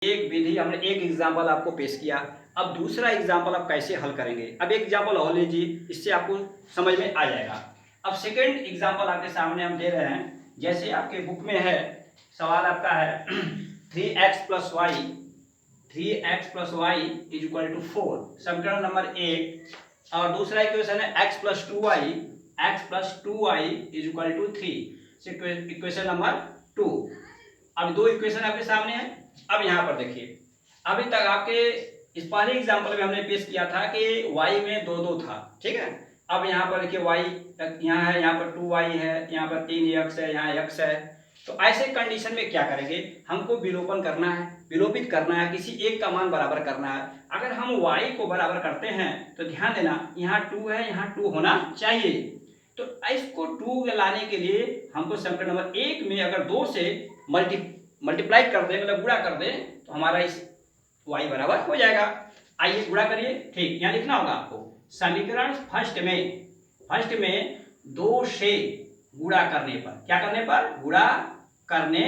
एक विधि हमने एक एग्जाम्पल आपको पेश किया। अब दूसरा एग्जाम्पल आप कैसे हल करेंगे। अब एक एग्जाम्पल और लीजिए, इससे आपको समझ में आ जाएगा। अब सेकेंड एग्जाम्पल आपके सामने हम दे रहे हैं। जैसे आपके बुक में है, सवाल आपका है 3x plus y 3x+y is equal to 4, समीकरण नंबर 1। और दूसरा इक्वेशन है x+2y is equal to 3, equation number 2। अब दो इक्वेशन आपके सामने है। अब यहाँ पर देखिए, अभी तक आपके इस पहले एग्जाम्पल में हमने पेश किया था कि y में 2 था, ठीक है। अब यहाँ पर देखिए y यहाँ है, यहाँ पर 2y है, यहाँ पर 3x है, यहाँ x है। तो ऐसे कंडीशन में क्या करेंगे, हमको विलोपन करना है, विलोपित करना है, किसी एक का मान बराबर करना है। अगर हम y को बराबर करते हैं तो ध्यान देना, यहाँ 2 है, यहाँ 2 होना चाहिए। तो इसको 2 लाने के लिए हमको समीकरण नंबर 1 में अगर 2 से मल्टीप्लाई कर दें, मतलब गुणा कर दें, तो हमारा इस y बराबर हो जाएगा। आइए गुणा करिए। ठीक, यहाँ लिखना होगा आपको, समीकरण फर्स्ट में 2 से गुणा करने पर, क्या करने पर, गुणा करने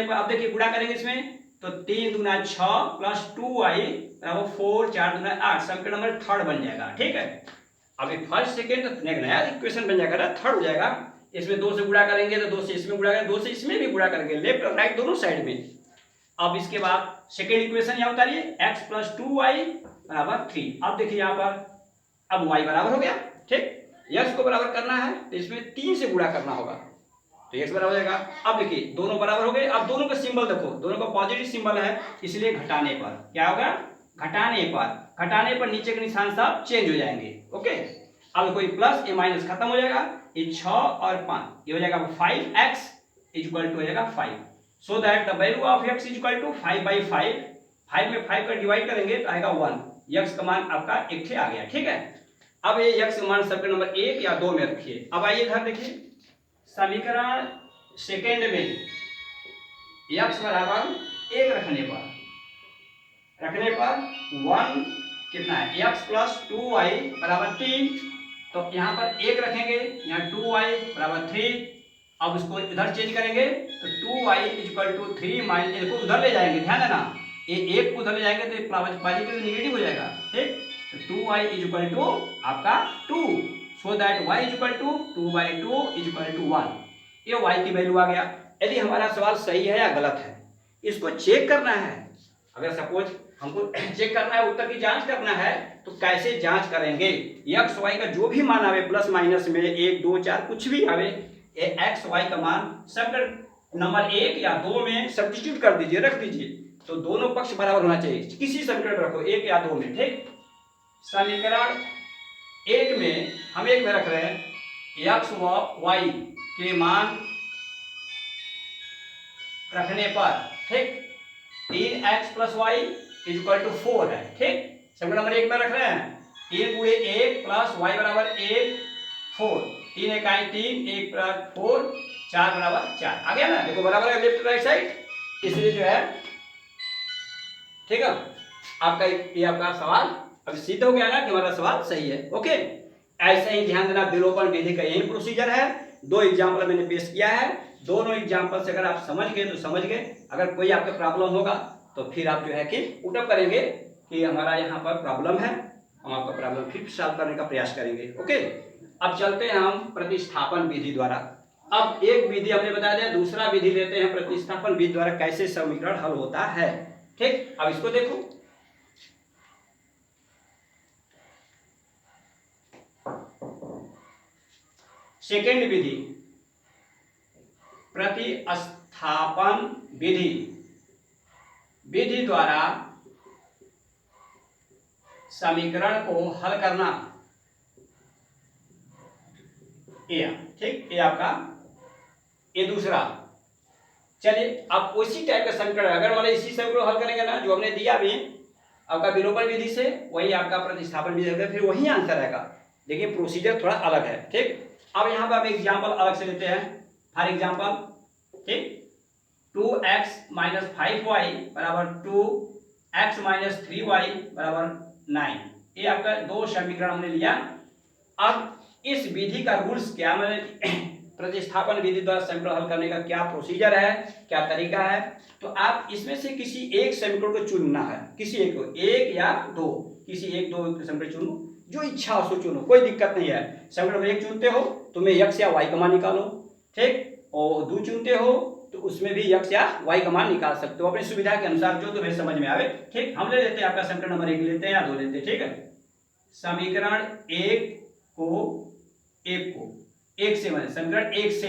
पर। अब देखिए गुणा करेंगे इसमें तो 3 दूना 6 प्लस 2y बराबर 4, 4 दूना 8, समीकरण नंबर 3 बन जाएगा। ठीक है, अभी फर्स्ट सेकेंड तो नया इक्वेशन बन जाएगा ना, 3 हो जाएगा। इसमें 2 से गुणा करेंगे तो 2 से इसमें गुणा करेंगे, 2 से इसमें भी गुणा करेंगे, लेफ्ट और राइट दोनों साइड में। अब इसके बाद सेकेंड इक्वेशन यहाँ उतारिए, x+2y बराबर 3। अब देखिए यहाँ पर अब y बराबर हो गया। ठीक, x को बराबर करना है तो इसमें 3 से गुणा करना होगा, तो x बराबर हो जाएगा। अब देखिए दोनों बराबर हो गए। अब दोनों का सिंबल देखो, दोनों का पॉजिटिव सिंबल है, इसलिए घटाने पर क्या होगा, घटाने पर नीचे के निशान सब चेंज हो जाएंगे। ओके, अब कोई प्लस ये माइनस खत्म हो जाएगा, ये 6 और 5 ये हो जाएगा 5x इज इक्वल टू हो जाएगा 5। So that the value of x is equal to 5/5। 5 में 5 का डिवाइड करेंगे तो आएगा 1। x का मान आपका 1 आ गया। ठीक है, अब ये x का मान समीकरण नंबर 1 या 2 में रखिए। अब आइए इधर देखिए, समीकरण सेकेंड में x बराबर 1 रखने पर 1 कितना है, x+2y बराबर 3। तो यहाँ पर 1 रखेंगे, यहाँ 2y बराबर 3। अब इसको इधर चेंज करेंगे तो 2y is equal to 3 minus, इसको उधर ले जाएंगे, ध्यान देना, ये 1 को उधर ले जाएंगे तो पॉजिटिव निगेटिव हो जाएगा। ठीक, तो 2y इज इक्वल टू आपका 2, so that y is equal to 2/2 is equal to 1। ये y की वैल्यू आ गया। यदि हमारा सवाल सही है या गलत है, इसको चेक करना है। अगर सपोज हमको चेक करना है, उत्तर की जांच करना है, तो कैसे जांच करेंगे, एक्स वाई का जो भी मान आवे, प्लस माइनस में 1, 2, 4 कुछ भी आवे, एक्स वाई का मान समीकरण नंबर 1 या 2 में सब्स्टिट्यूट कर दीजिए, रख दीजिए, तो दोनों पक्ष बराबर होना चाहिए। किसी समीकरण में रखो, 1 या 2 में। ठीक, समीकरण 1 में हम 1 में रख रहे हैं, एक्स व वाई के मान रखने पर, ठीक, 3x+y इज इक्वल टू 4 है। ठीक, समीकरण नंबर 1 में रख रहे हैं, 3 गुणे 1 प्लस y बराबर 1, 4, 3 इकाई 3, 1 प्लस 4, 4 बराबर 4 आ गया ना। देखो बराबर है लेफ्ट राइट साइड, इसलिए जो है, ठीक है, आपका ये आपका सवाल अब सिद्ध हो गया ना कि हमारा सवाल सही है। ओके, ऐसे ही ध्यान देना, विलोपन विधि का यही प्रोसीजर है। 2 एग्जाम्पल मैंने पेश किया है, दोनों एग्जाम्पल से अगर आप समझ गए तो समझ गए। अगर कोई आपका प्रॉब्लम होगा तो फिर आप जो है कि पुटअप करेंगे कि हमारा यहाँ पर प्रॉब्लम है, हम आपका प्रॉब्लम फिर सॉल्व करने का प्रयास करेंगे। ओके, अब चलते हैं हम प्रतिस्थापन विधि द्वारा। अब एक विधि हमने बता दिया, दूसरा विधि लेते हैं प्रतिस्थापन विधि द्वारा कैसे समीकरण हल होता है। ठीक, अब इसको देखो, सेकेंड विधि प्रतिस्थापन विधि द्वारा समीकरण को हल करना। ठीक, ये आपका ये दूसरा। चलिए अब उसी टाइप का समीकरण, अगर मान इसी समीकरण हल करेंगे ना जो हमने दिया भी आपका विलोपन विधि से, वही आपका प्रतिस्थापन विधि होगा, फिर वही आंसर आएगा। देखिए प्रोसीजर थोड़ा अलग है। ठीक, अब यहाँ पर हम एग्जाम्पल अलग से लेते हैं। फॉर एग्जाम्पल, ठीक, 2x माइनस 5y बराबर 2x माइनस 3y बराबर 9। ये आपका 2 समीकरण हमने लिया। अब इस विधि का रूल्स क्या, मैंने प्रतिस्थापन विधि द्वारा समीकरण हल करने का क्या प्रोसीजर है, क्या तरीका है। तो आप इसमें से किसी एक समीकरण को चुनना है, किसी एक को, एक या दो, किसी एक दो समीकरण चुनो, जो इच्छा हो सो चुनो, कोई दिक्कत नहीं है। समीकरण में एक चुनते हो तो मैं x या y का मान निकालो, ठीक, और दो चुनते हो तो उसमें भी x या y का मान निकाल सकते हो अपनी सुविधा के अनुसार, जो तुम्हें समझ में आवे। ठीक, हम ले लेते हैं आपका समीकरण नंबर 1 लेते हैं या 2 लेते हैं। ठीक है, समीकरण एक से बने, समीकरण 1 से।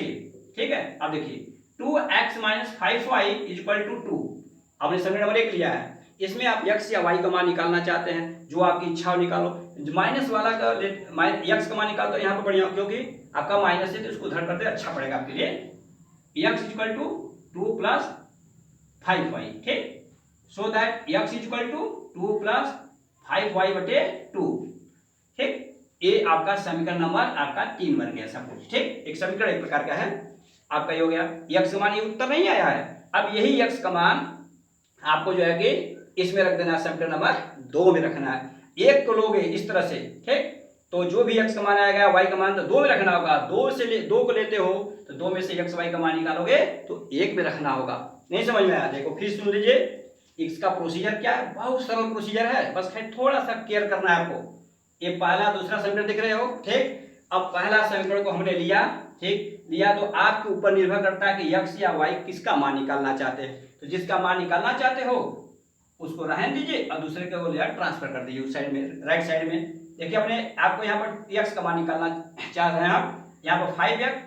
ठीक है, अब देखिए 2x - 5y = 2। आपने समीकरण नंबर 1 लिया है, इसमें आप x या y का मान निकालना चाहते हैं, जो आपकी इच्छा हो निकालो। माइनस वाला का x का मान निकाल तो यहाँ पर बढ़िया, क्योंकि आपका माइनस है तो इसको उधर करते अच्छा पड़ेगा आपके लिए। x = 2 + 5y। ठीक, सो दैट x = 2 + 5y/2। ठीक, ये आपका समीकरण नंबर आपका 3 बन गया सब कुछ। ठीक, एक समीकरण एक प्रकार का है आपका, ये हो गया। x का मान, ये उत्तर नहीं आया है, अब यही x का मान आपको जो है कि इसमें रख देना, समीकरण नंबर 2 में रखना है। एक को लोगे इस तरह से, ठीक, तो जो भी x का मान आएगा, y का मान तो 2 में रखना होगा। 2 को लेते हो तो 2 में से x y का मान निकालोगे तो 1 में रखना होगा। नहीं समझ में आया, देखो फिर सुन लीजिए, इसका प्रोसीजर क्या है, बहुत सरल प्रोसीजर है, बस थोड़ा सा केयर करना है आपको। ये पहला दूसरा समीकरण दिख रहे हो, ठीक, अब पहला समीकरण को हमने लिया, ठीक, लिया तो आपके ऊपर निर्भर करता है कि x या y किसका मान निकालना चाहते हैं। तो जिसका मान निकालना चाहते हो उसको रहने दीजिए और दूसरे को ले ट्रांसफर कर दीजिए उस साइड में, राइट साइड में। देखिए अपने आपको यहाँ पर x का मान निकालना चाह रहे हैं आप, यहाँ पर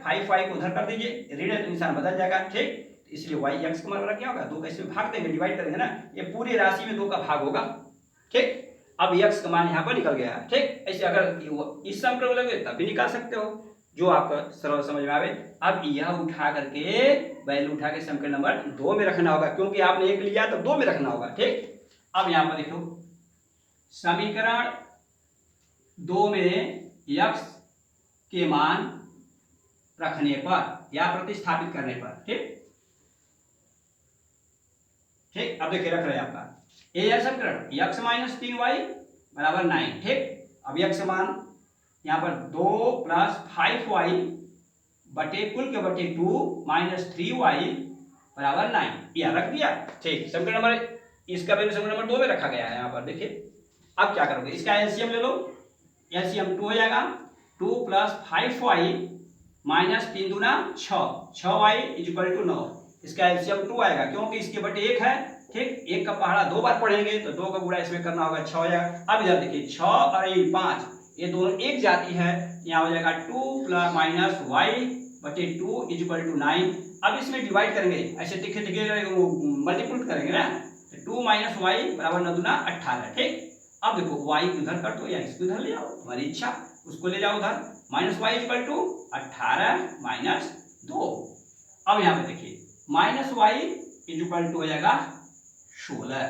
5y को उधर कर दीजिए, ऋण है तो निशान बदल जाएगा। ठीक, इसलिए y x का मान वाला क्या होगा, 2 का इसमें भाग देंगे, डिवाइड करेंगे ना, ये पूरी राशि में 2 का भाग होगा। ठीक, अब x का मान यहाँ पर निकल गया है। ठीक, ऐसे अगर इस समीकरण में लगे तब भी निकाल सकते हो, जो आपका सरल समझ में आवे। अब यह उठा करके वैल्यू उठा के समीकरण नंबर 2 में रखना होगा, क्योंकि आपने 1 लिया तो 2 में रखना होगा। ठीक, अब यहाँ पर देखो समीकरण 2 में x के मान रखने पर या प्रतिस्थापित करने पर, ठीक ठीक, अब देखिए रख रहे हैं आपका ये है समीकरण x - 3y = 9। ठीक, अब x मान यहाँ पर 2 + 5y बटे कुल के बटे 2 - 3y = 9, यह रख दिया। ठीक, समीकरण नंबर, इसका वैल्यू समीकरण नंबर 2 में रखा गया है यहाँ पर। देखिए अब क्या करोगे, इसका एलसीएम ले लो, एलसीएम 2 हो जाएगा, 2 + 5y - 3 दूना 6, 6y = 9। इसका एलसीएम 2 आएगा, क्योंकि इसके बटे 1 है। ठीक, 1 का पहाड़ा 2 बार पढ़ेंगे तो 2 का गुणा इसमें करना होगा, 6 हो जाएगा। अब इधर देखिए 6 और 5, ये दोनों एक जाति है, यहाँ हो जाएगा 2 + -y/2 = 9। अब इसमें डिवाइड करेंगे, ऐसे तिखे मल्टीप्लिकेट करेंगे ना, 2 - y = 9 दूना 18। ठीक, अब देखो y उधर कर दो या इसको उधर ले जाओ, तुम्हारी इच्छा, उसको ले जाओ उधर। -y = 18 - 2। अब यहाँ पे देखिए -y = हो जाएगा 16,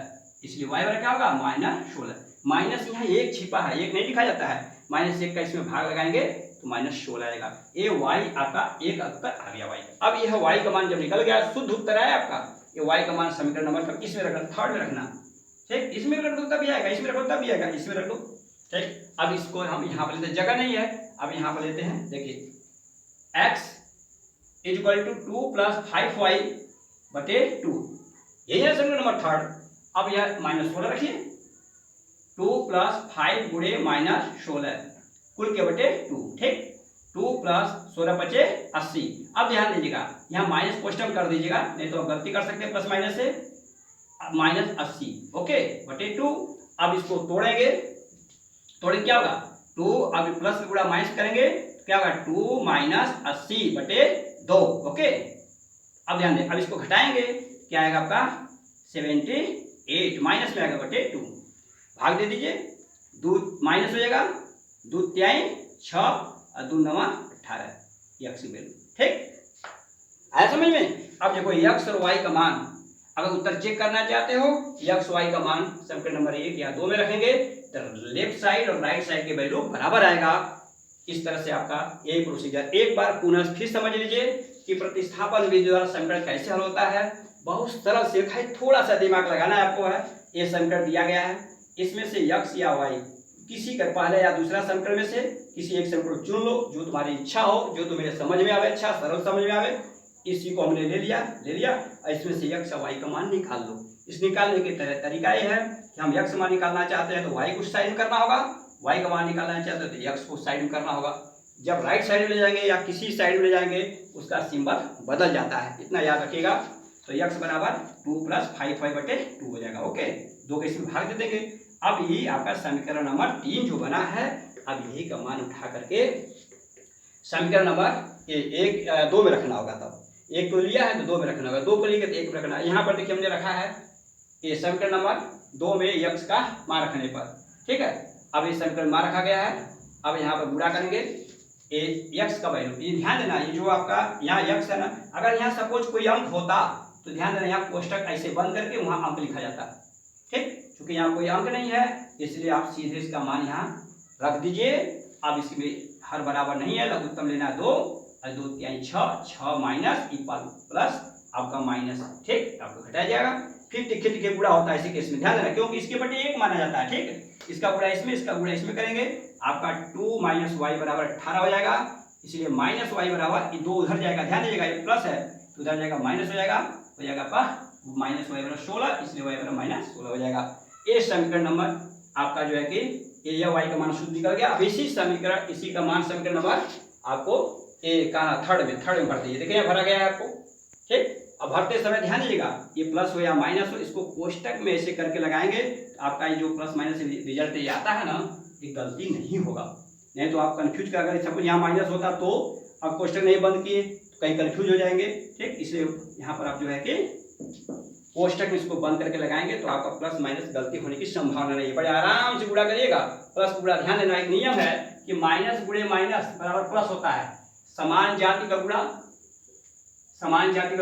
इसलिए y बराबर क्या होगा, -16। माइनस यहाँ 1 छिपा है, 1 नहीं लिखा जाता है, -1 का इसमें भाग लगाएंगे तो -16 आएगा। ये y आपका एक उत्तर आ गया y। अब यह y का मान जब निकल गया, शुद्ध उत्तर आया आपका। ये y का मान समीकरण नंबर किसमें रखना, 3rd में रखना। ठीक, इसमें रख दो तभी आएगा, इसमें रखो तभी आएगा, इसमें रख दो। ठीक, अब इसको हम यहाँ पर लेते हैं, जगह नहीं है, अब यहाँ पर लेते हैं। देखिए x = 2 + 5y/2, यही है समीकरण नंबर 3rd। अब यह -16 रखिए, 2 + 5 गुणे -16 कुल के बटे 2। ठीक, 2 + 16 बचे 80। अब ध्यान दीजिएगा, यहाँ माइनस पोस्टम कर दीजिएगा, नहीं तो गलती कर सकते हैं प्लस माइनस से। -80 ओके बटे 2। अब इसको तोड़ेंगे, तोड़े क्या होगा, 2, अब प्लस में गुणा माइनस करेंगे क्या होगा, 2 - 80/2। ओके, अब ध्यान दें, अब इसको घटाएंगे, क्या आएगा आपका 78, माइनस में आएगा बटे 2, भाग दे दीजिए, 2 माइनस हो जाएगा, 2 × 6 और 2 × 9 18, x की वैल्यू। ठीक, आया समझ में। अब देखो x और y का मान अगर उत्तर चेक करना चाहते हो, x y का मान समीकरण नंबर 1 या 2 में रखेंगे तो लेफ्ट साइड और राइट साइड के वैल्यू बराबर आएगा। इस तरह से आपका यही प्रोसीजर। एक बार पुनः फिर समझ लीजिए कि प्रतिस्थापन विधि द्वारा समीकरण कैसे हल होता है। बहुत सरल से, थोड़ा सा दिमाग लगाना है आपको है। ये समीकरण दिया गया है, इसमें से x या y किसी का पहले या दूसरा समीकरण में से किसी एक समीकरण चुन लो जो तुम्हारी इच्छा हो, जो तुम्हें समझ में आवे, अच्छा सरल समझ में आवे। इसी को हमने ले लिया और इसमें से x और y का मान निकाल लो। इस निकालने के तरीका ये है कि हम x मान निकालना चाहते हैं तो y को साइड में करना होगा, y का मान निकालना चाहते हैं तो x को साइड में करना होगा। जब राइट साइड में ले जाएंगे या किसी साइड में ले जाएंगे उसका सिंबल बदल जाता है, इतना याद रखिएगा। तो x बराबर 2 + 5/2 हो जाएगा। ओके, 2 के इसमें भाग दे देंगे। अब ये आपका समीकरण नंबर 3 जो बना है, अब यही का मान उठा करके समीकरण नंबर 2 में रखना होगा। तब 1 को लिया है तो 2 में रखना होगा, 2 को लिया तो 1 में रखना है। यहाँ पर देखिए हमने रखा है ये समीकरण नंबर 2 में x का मान रखने पर, ठीक है। अब ये समीकरण मान रखा गया है। अब यहाँ पर गुणा करेंगे x का वैल्यू, ये ध्यान देना, ये जो आपका यहाँ x है ना, अगर यहाँ सपोज कोई अंक होता तो ध्यान देना यहाँ कोष्टक ऐसे बंद करके वहाँ अंक लिखा जाता, ठीक। क्योंकि यहाँ कोई अंक नहीं है इसलिए आप सीधे इसका मान यहाँ रख दीजिए। अब इसमें हर बराबर नहीं है, लघुत्तम लेना 2 और 2 × 6, 6 माइनस प्लस आपका माइनस, ठीक, आपको घटाया जाएगा। फिर तिखे तिखे गुणा होता है इसी केस में, ध्यान देना, क्योंकि इसके बटे 1 माना जाता है, ठीक। इसका गुणा इसमें, इसका गुणा इसमें करेंगे, आपका 2 - y बराबर 18 हो जाएगा। इसलिए -y बराबर 2 उधर जाएगा, ध्यान दीजिएगा, ये प्लस है तो उधर जाएगा माइनस हो जाएगा आपका -y बराबर 16, इसलिए y बराबर -16 हो जाएगा। ये समीकरण नंबर आपका जो है कि ये y का मान शुद्ध निकल गया। अब इसी समीकरण, इसी का मान समीकरण नंबर आपको थर्ड में भर दीजिए। देखिए भरा गया है आपको, ठीक। अब भरते समय ध्यान दीजिएगा, ये प्लस हो या माइनस हो, इसको कोष्टक में ऐसे करके लगाएंगे, आपका ये जो प्लस माइनस रिजल्ट ये आता है ना, ये गलती नहीं होगा। नहीं तो आप कंफ्यूज कर, अगर सपोज यहाँ माइनस होता तो आप कोष्टक नहीं बंद किए तो कहीं कंफ्यूज हो जाएंगे, ठीक। इसलिए यहाँ पर आप जो है कि कोष्टक में इसको बंद करके लगाएंगे तो आपका प्लस माइनस गलती होने की संभावना नहीं है। बड़े आराम से गुणा करिएगा, प्लस गुणा। ध्यान देना, एक नियम है कि माइनस गुणे माइनस बराबर प्लस होता है। समान जाति का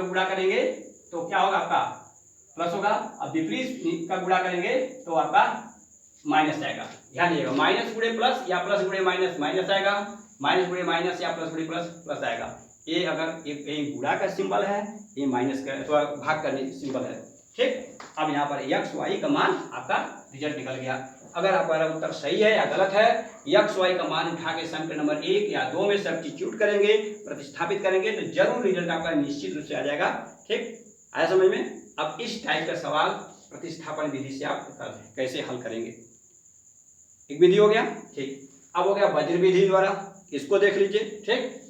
गुणा करेंगे तो क्या होगा, आपका प्लस होगा। अब विपरीत का गुणा करेंगे तो आपका माइनस आएगा। ध्यान दीजिएगा, माइनस गुणे प्लस या प्लस गुणे माइनस माइनस आएगा, माइनस गुणे माइनस या प्लस गुणे प्लस प्लस आएगा। ये अगर एक गुणा का सिंबल है, ये माइनस का अथवा भाग करने सिंबल है, ठीक। अब यहाँ पर x y का मान आपका रिजल्ट निकल गया। अगर आपका उत्तर सही है या गलत है, x y का मान उठा के समीकरण नंबर 1 या 2 में सब्स्टिट्यूट करेंगे, प्रतिस्थापित करेंगे तो जरूर रिजल्ट आपका निश्चित रूप से आ जाएगा, ठीक। आया समझ में? अब इस टाइप का सवाल प्रतिस्थापन विधि से आप कैसे हल करेंगे। एक विधि हो गया, ठीक। अब हो गया वज्र विधि द्वारा, इसको देख लीजिए, ठीक।